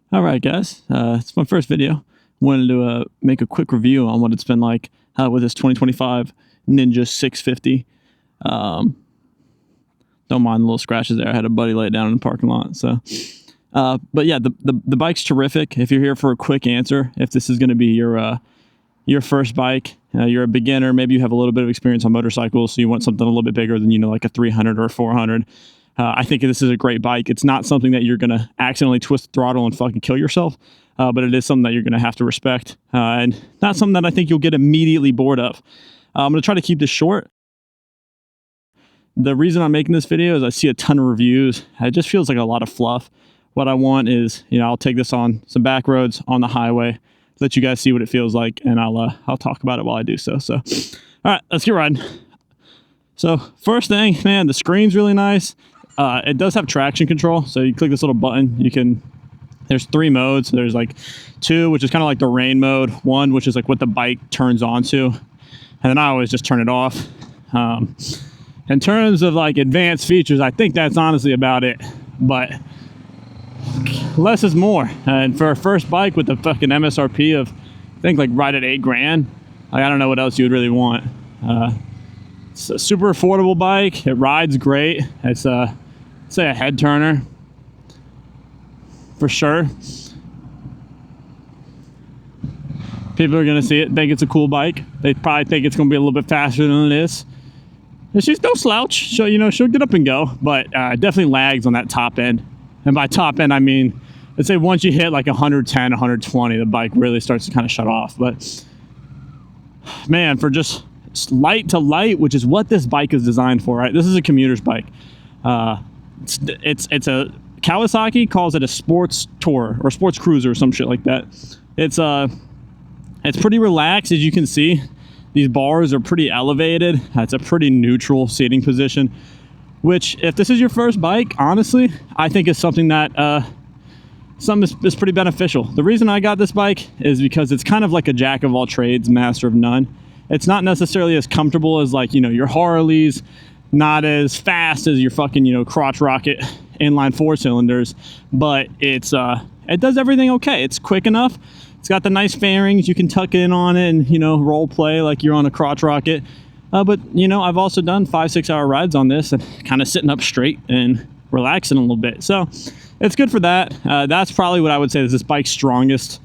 All right, guys. It's my first video. Wanted to make a quick review on what it's been like with this 2025 Ninja 650. Don't mind the little scratches there. I had a buddy lay it down in the parking lot. So, but yeah, the bike's terrific. If you're here for a quick answer, if this is going to be your first bike, you're a beginner, maybe you have a little bit of experience on motorcycles, so you want something a little bit bigger than, like a 300 or a 400. I think this is a great bike. It's not something that you're going to accidentally twist the throttle and fucking kill yourself, but it is something that you're going to have to respect, and not something that I think you'll get immediately bored of. I'm going to try to keep this short. The reason I'm making this video is I see a ton of reviews. It just feels like a lot of fluff. What I want is, I'll take this on some back roads on the highway, let you guys see what it feels like, and I'll talk about it while I do so. So, all right, let's get riding. So first thing, man, the screen's really nice. It does have traction control, so you click this little button, there's 3 modes. There's like 2, which is kind of like the rain mode, 1, which is like what the bike turns onto, and then I always just turn it off. In terms of like advanced features, I think that's honestly about it, but less is more. And for a first bike with the fucking MSRP of, I think like right at $8 grand, like, I don't know what else you would really want. It's a super affordable bike. It rides great. It's say a head turner for sure. People are gonna see it, think it's a cool bike. They probably think it's gonna be a little bit faster than it is. And she's no slouch, so she'll get up and go, but definitely lags on that top end. And by top end, I mean, let's say once you hit like 110, 120, the bike really starts to kind of shut off. But man, for just light to light, which is what this bike is designed for, right? This is a commuter's bike. It's a Kawasaki calls it a sports tour or sports cruiser or some shit like that. It's pretty relaxed, as you can see. These bars are pretty elevated. It's a pretty neutral seating position, which, if this is your first bike, honestly, I think is something that is pretty beneficial. The reason I got this bike is because it's kind of like a jack of all trades, master of none. It's not necessarily as comfortable as like, your Harleys, not as fast as your fucking, crotch rocket inline 4-cylinders, but it does everything okay. It's quick enough. It's got the nice fairings. You can tuck in on it and, role play like you're on a crotch rocket. But, I've also done 5-6 hour rides on this and kind of sitting up straight and relaxing a little bit. So it's good for that. That's probably what I would say is this bike's strongest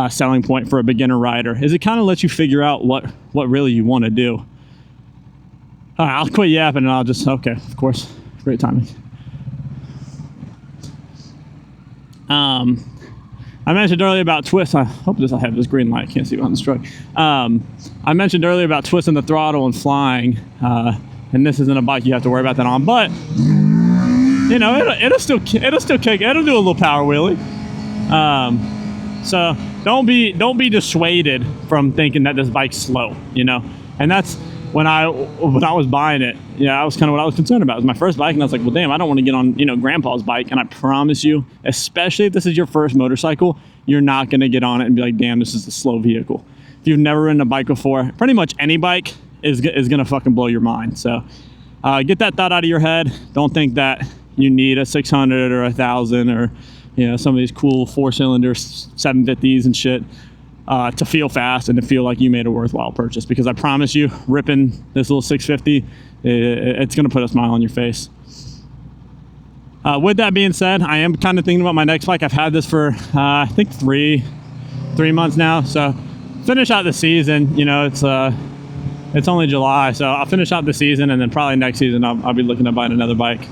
selling point for a beginner rider, is it kind of lets you figure out what really you want to do. All right, I'll quit yapping and I'll just, okay, of course, great timing. I mentioned earlier about twists. I hope I have this green light. Can't see behind the truck. I mentioned earlier about twisting the throttle and flying, and this isn't a bike you have to worry about that on, but it'll still kick. It'll do a little power wheelie. So don't be dissuaded from thinking that this bike's slow, and that's when I was buying it. Yeah, I was kind of what I was concerned about. It was my first bike, and I was like, well, damn, I don't want to get on, grandpa's bike. And I promise you, especially if this is your first motorcycle, you're not going to get on it and be like, damn, this is a slow vehicle. If you've never ridden a bike before, pretty much any bike is going to fucking blow your mind. So get that thought out of your head. Don't think that you need a 600 or 1,000 or, some of these cool 4-cylinder 750s and shit. To feel fast and to feel like you made a worthwhile purchase, because I promise you, ripping this little 650, it's going to put a smile on your face. With that being said, I am kind of thinking about my next bike. I've had this for I think three months now. So finish out the season. It's only July, so I'll finish out the season, and then probably next season I'll be looking at buying another bike.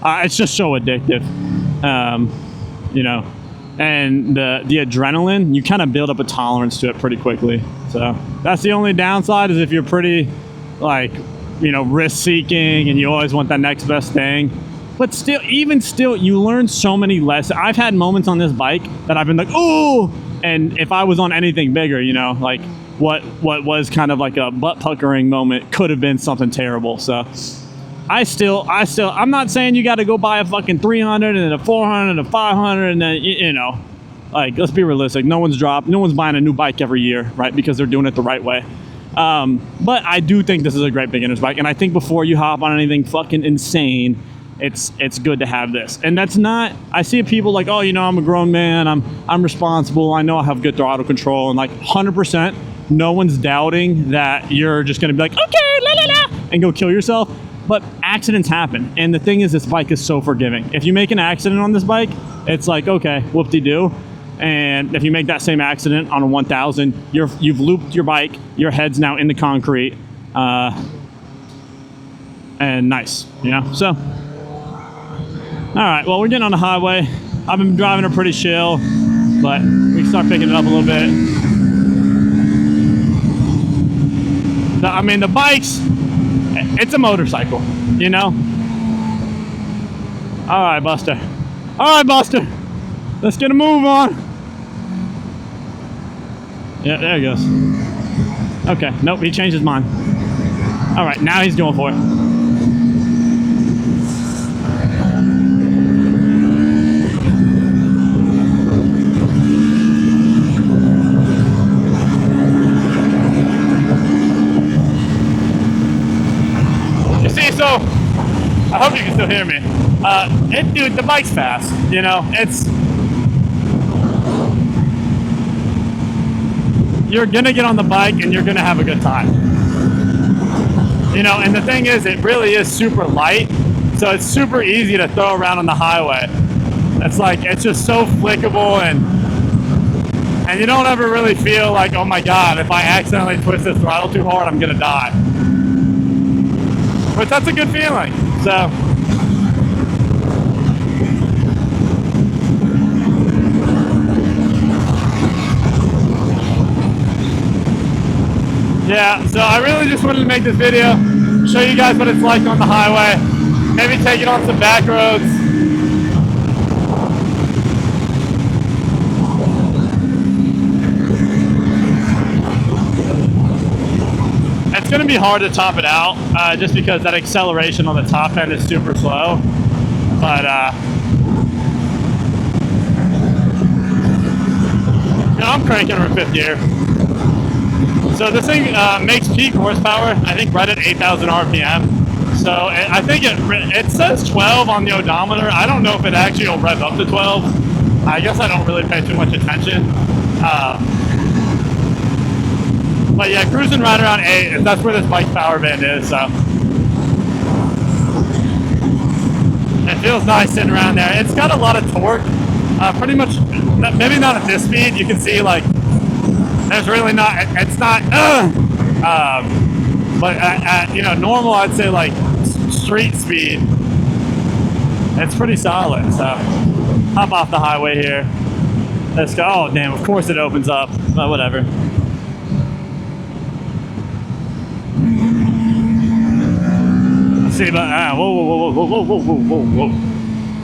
It's just so addictive, and the adrenaline, you kind of build up a tolerance to it pretty quickly. So that's the only downside, is if you're pretty risk seeking and you always want that next best thing. But still, you learn so many lessons. I've had moments on this bike that I've been like, oh, and if I was on anything bigger, like what was kind of like a butt puckering moment could have been something terrible. So I'm not saying you got to go buy a fucking 300 and a 400 and a 500 and then, like, let's be realistic. No one's buying a new bike every year, right? Because they're doing it the right way. But I do think this is a great beginner's bike. And I think before you hop on anything fucking insane, it's good to have this. And that's not, I see people like, oh, you know, I'm a grown man, I'm responsible, I know I have good throttle control, and like 100%, no one's doubting that you're just gonna be like, okay, la la la, and go kill yourself. But accidents happen, and the thing is, this bike is so forgiving. If you make an accident on this bike, it's like, okay, whoop-de-doo. And if you make that same accident on a 1000, you've looped your bike, your head's now in the concrete, and nice, you know? So, all right, well, we're getting on the highway. I've been driving it pretty chill, but we can start picking it up a little bit. I mean, the bike's, it's a motorcycle, you know? All right, Buster. All right, Buster. Let's get a move on. Yeah, there he goes. Okay, nope, he changed his mind. All right, now he's going for it. You see, so, I hope you can still hear me. Dude, the bike's fast, you know? You're gonna get on the bike and you're gonna have a good time. You know, and the thing is, it really is super light, so it's super easy to throw around on the highway. It's like, it's just so flickable, and you don't ever really feel like, oh my God, if I accidentally twist this throttle too hard, I'm gonna die. But that's a good feeling, so. Yeah, so I really just wanted to make this video, show you guys what it's like on the highway, maybe take it on some back roads. It's going to be hard to top it out, just because that acceleration on the top end is super slow, but you know, I'm cranking over fifth gear. So this thing makes peak horsepower, I think, right at 8,000 RPM. So I think it says 12 on the odometer. I don't know if it actually will rev up to 12. I guess I don't really pay too much attention. But yeah, cruising right around 8, that's where this bike's power band is. So it feels nice sitting around there. It's got a lot of torque. Pretty much, maybe not at this speed. You can see like, there's really not, it's not, but at, you know, normal, I'd say like street speed, it's pretty solid. So hop off the highway here. Let's go. Oh damn, of course it opens up, but whatever. Let's see about, whoa.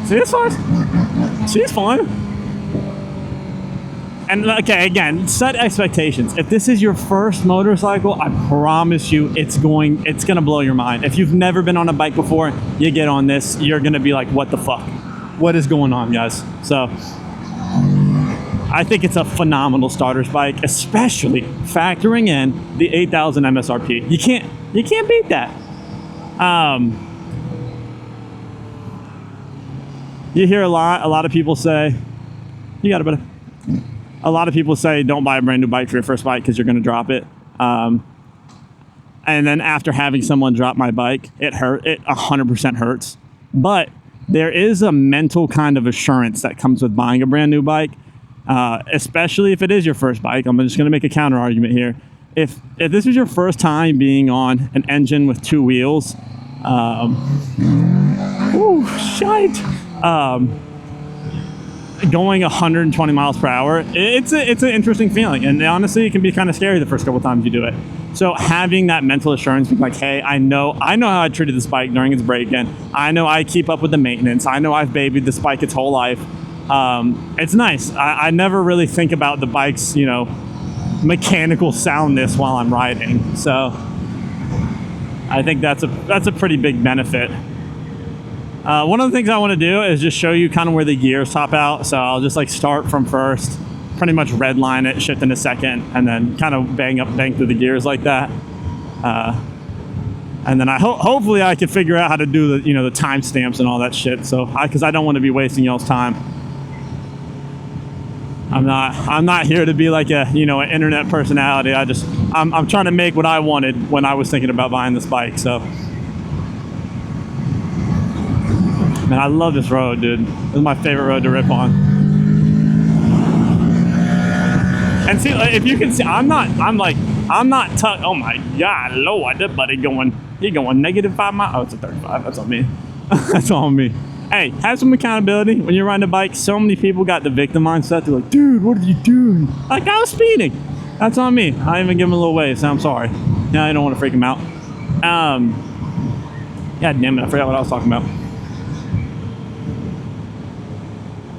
See this far? See it's fine. And okay, again, set expectations. If this is your first motorcycle, I promise you it's gonna blow your mind. If you've never been on a bike before, you get on this, you're gonna be like, what the fuck? What is going on, guys? So, I think it's a phenomenal starter's bike, especially factoring in the 8,000 MSRP. You can't beat that. You hear a lot of people say, a lot of people say don't buy a brand new bike for your first bike because you're going to drop it. And then after having someone drop my bike, it 100% hurts. But there is a mental kind of assurance that comes with buying a brand new bike, especially if it is your first bike. I'm just going to make a counter argument here. If this is your first time being on an engine with two wheels, going 120 miles per hour, it's an interesting feeling, and honestly it can be kind of scary the first couple times you do it. So having that mental assurance, being like, hey, I know how I treated this bike during its break-in, I know I keep up with the maintenance, I know I've babied this bike its whole life. It's nice. I never really think about the bike's, you know, mechanical soundness while I'm riding, so I think that's a pretty big benefit. One of the things I want to do is just show you kind of where the gears top out. So I'll just like start from first, pretty much red line it, shift into second, and then kind of bang through the gears like that. And And then hopefully I can figure out how to do the, you know, the timestamps and all that shit. So because I don't want to be wasting y'all's time. I'm not here to be like a, you know, an internet personality. I'm trying to make what I wanted when I was thinking about buying this bike. So, man, I love this road, dude. This is my favorite road to rip on. And see, if you can see, I'm not oh my God, Lord, that buddy he going negative 5 miles. Oh, it's a 35. That's on me. That's on me. Hey, have some accountability when you're riding a bike. So many people got the victim mindset. They're like, dude, what are you doing? Like, I was speeding. That's on me. I even give him a little wave, so I'm sorry. Yeah, I don't want to freak him out. God damn it, I forgot what I was talking about.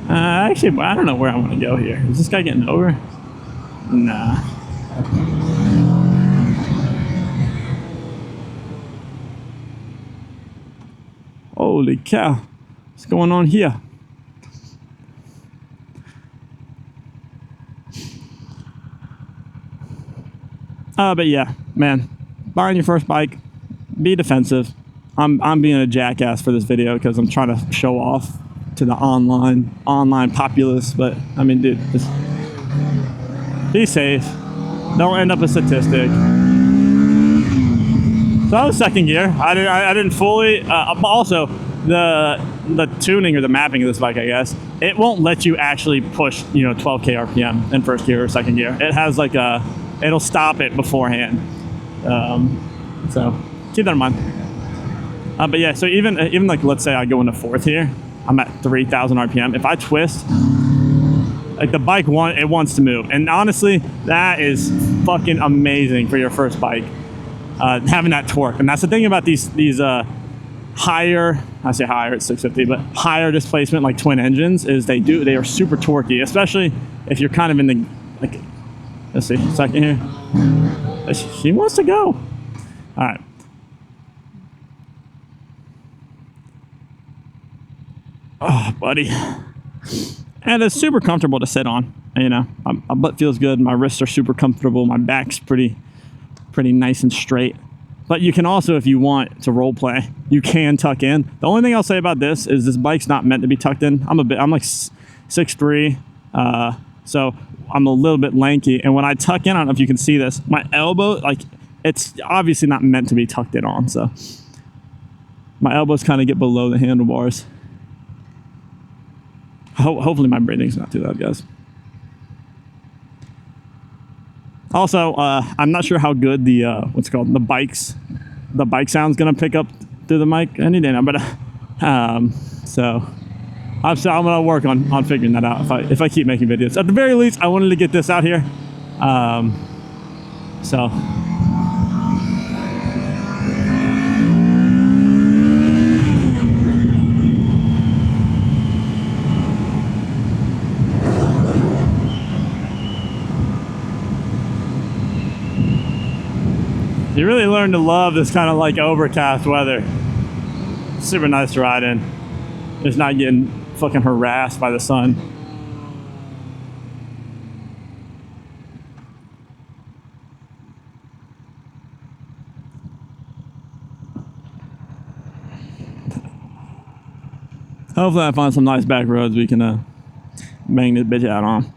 Actually, I don't know where I want to go here. Is this guy getting over? Nah. Holy cow. What's going on here? But yeah, man, buying your first bike, be defensive. I'm being a jackass for this video because I'm trying to show off to the online populace. But I mean, dude, just be safe. Don't end up a statistic. So that was second gear. I didn't fully. Also, the tuning or the mapping of this bike, I guess, it won't let you actually push, you know, 12k RPM in first gear or second gear. It has like it'll stop it beforehand. So keep that in mind. But yeah, so even like, let's say I go into fourth here, I'm at 3,000 RPM. If I twist, like the bike it wants to move. And honestly, that is fucking amazing for your first bike. Having that torque. And that's the thing about these higher, I say higher, it's 650, but higher displacement like twin engines is they are super torquey, especially if you're kind of in the, like, let's see, second here. She wants to go. All right. Oh, buddy. And it's super comfortable to sit on. You know, my butt feels good. My wrists are super comfortable. My back's pretty nice and straight. But you can also, if you want to role play, you can tuck in. The only thing I'll say about this is this bike's not meant to be tucked in. I'm like 6'3", so I'm a little bit lanky. And when I tuck in, I don't know if you can see this, my elbow, like, it's obviously not meant to be tucked in on. So my elbows kind of get below the handlebars. Hopefully my breathing's not too loud, guys. Also, I'm not sure how good the the bike sound's gonna pick up through the mic any day now, but so I'm gonna work on figuring that out if I keep making videos. At the very least, I wanted to get this out here. So you really learn to love this kind of like overcast weather. It's super nice to ride in. Just not getting fucking harassed by the sun. Hopefully I find some nice back roads we can bang this bitch out on.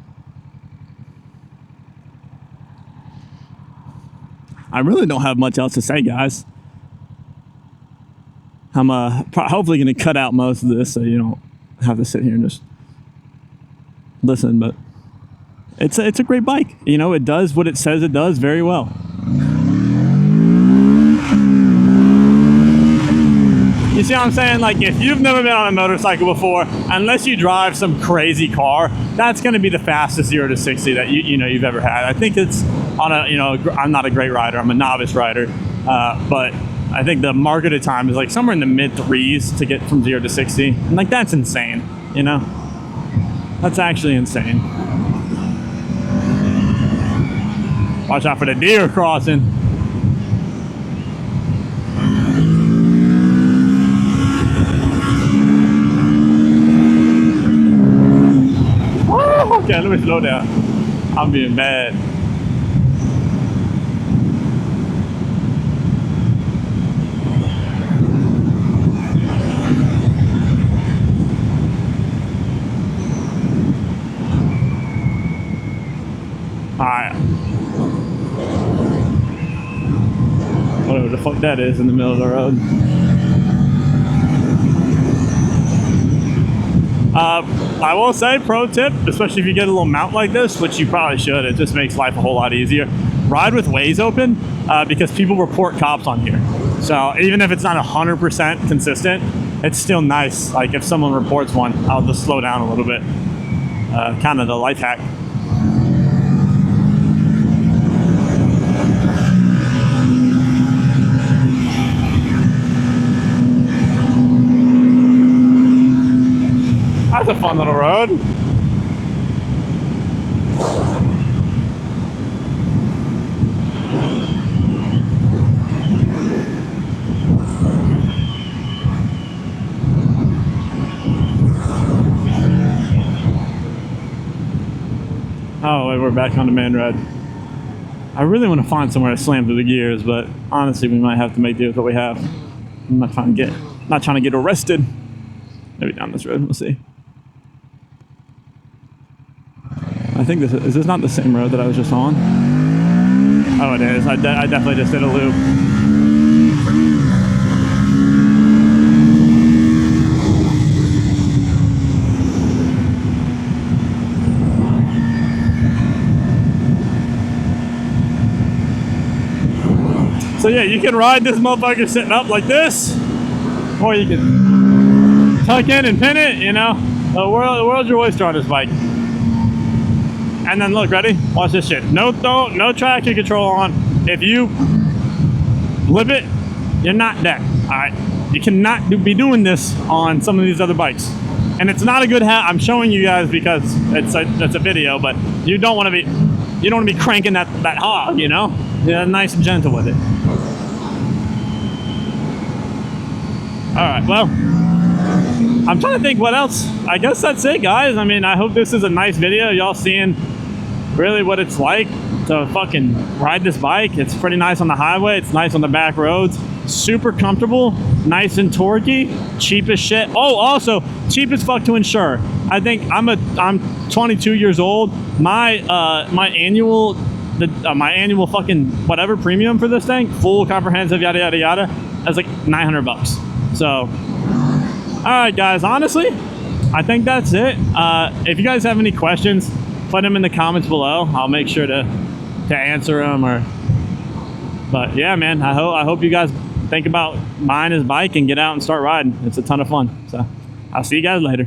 I really don't have much else to say, guys. I'm hopefully going to cut out most of this so you don't have to sit here and just listen, but it's a great bike. You know, it does what it says it does very well. You see what I'm saying? Like, if you've never been on a motorcycle before, unless you drive some crazy car, that's going to be the fastest 0 to 60 that you've ever had. I think it's on a, I'm not a great rider. I'm a novice rider, but I think the marketed time is like somewhere in the mid 3s to get from 0 to 60. And like, that's insane, you know? That's actually insane. Watch out for the deer crossing. Okay, let me slow down. I'm being bad. fuck that is in the middle of the road. I will say, pro tip, especially if you get a little mount like this, which you probably should, it just makes life a whole lot easier. Ride with ways open, because people report cops on here. So even if it's not 100% consistent, it's still nice. Like if someone reports one, I'll just slow down a little bit. Kind of the life hack. That's a fun little road. Oh, wait, we're back on the main road. I really want to find somewhere to slam through the gears, but honestly, we might have to make do with what we have. I'm not trying to get arrested. Maybe down this road. We'll see. I think this is this not the same road that I was just on? Oh, it is. I definitely just did a loop. So yeah, you can ride this motherfucker sitting up like this, or you can tuck in and pin it, you know. The world's your oyster on this bike. And then look, ready? Watch this shit. No traction control on. If you flip it, you're not dead. All right, you cannot be doing this on some of these other bikes. And it's not a good hat. I'm showing you guys because it's a video, but you don't want to be cranking that hog, you know. Yeah, nice and gentle with it. All right, well, I'm trying to think what else. I guess that's it, guys. I mean, I hope this is a nice video. Y'all seeing really what it's like to fucking ride this bike. It's pretty nice on the highway. It's nice on the back roads. Super comfortable, nice and torquey, cheap as shit. Oh, also cheap as fuck to insure. I think I'm 22 years old. My annual fucking whatever premium for this thing, full comprehensive yada yada yada, is like $900. So, all right, guys. Honestly, I think that's it. If you guys have any questions, put them in the comments below. I'll make sure to answer them. But yeah, man. I hope you guys think about buying this bike and get out and start riding. It's a ton of fun. So, I'll see you guys later.